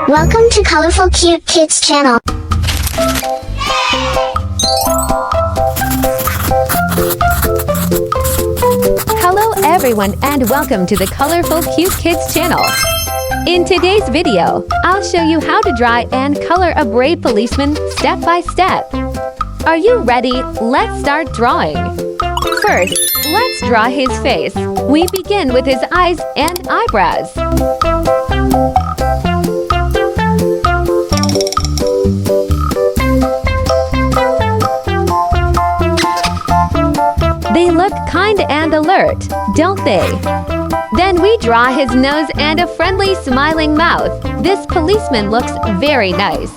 Welcome to Colorful Cute Kids channel. Hello everyone and welcome to the Colorful Cute Kids channel. In today's video, I'll show you how to draw and color a brave policeman step by step. Are you ready? Let's start drawing. First, let's draw his face. We begin with his eyes and eyebrows. They look kind and alert, don't they? Then we draw his nose and a friendly smiling mouth. This policeman looks very nice.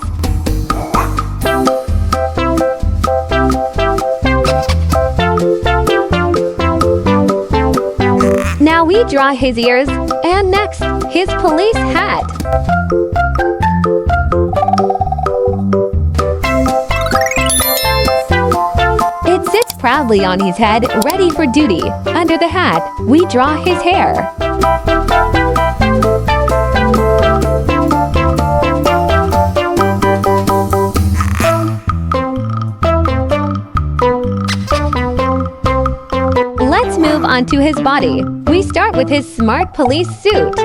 Now we draw his ears and next, his police hat. It sits proudly on his head, ready for duty. Under the hat, we draw his hair. Let's move on to his body. We start with his smart police suit.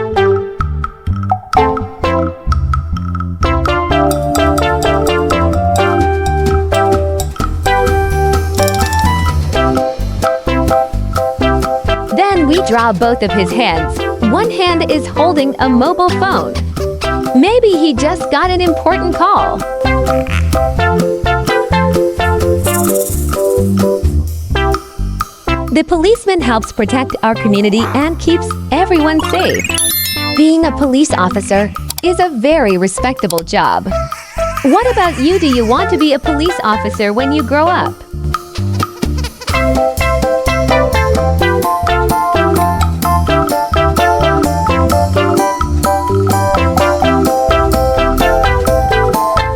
Then we draw both of his hands. One hand is holding a mobile phone. Maybe he just got an important call. The policeman helps protect our community and keeps everyone safe. Being a police officer is a very respectable job. What about you? Do you want to be a police officer when you grow up?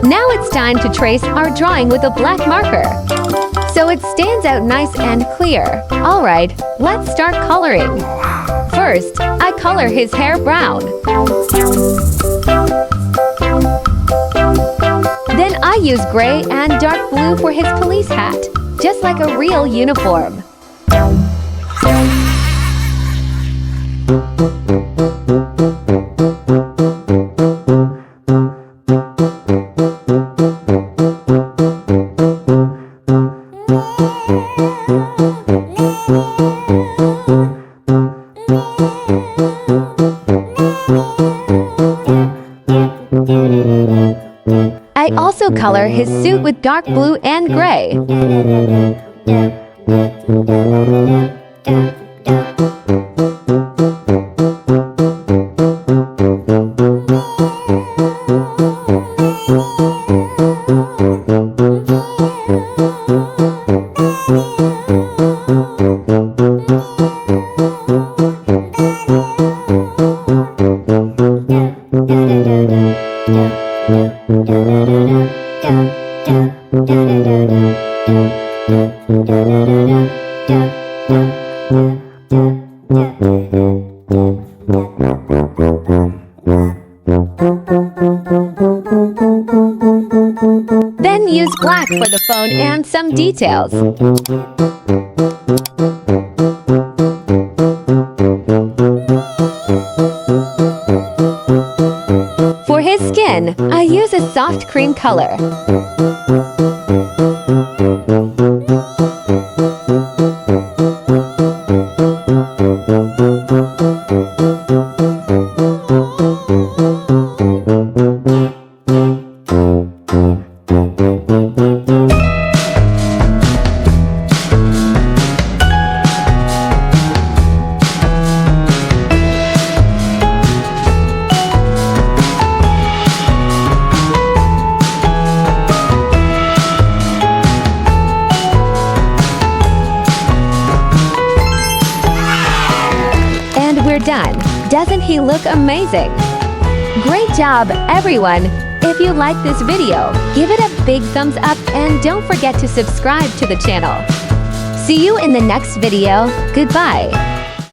Now it's time to trace our drawing with a black marker, so it stands out nice and clear. Alright, let's start coloring. First, I color his hair brown. Then I use gray and dark blue for his police hat, just like a real uniform. I also color his suit with dark blue and gray. Then use black for the phone and some details. For his skin, I use a soft cream color. We're done. Doesn't he look amazing? Great job, everyone! If you like this video, give it a big thumbs up and don't forget to subscribe to the channel. See you in the next video. Goodbye!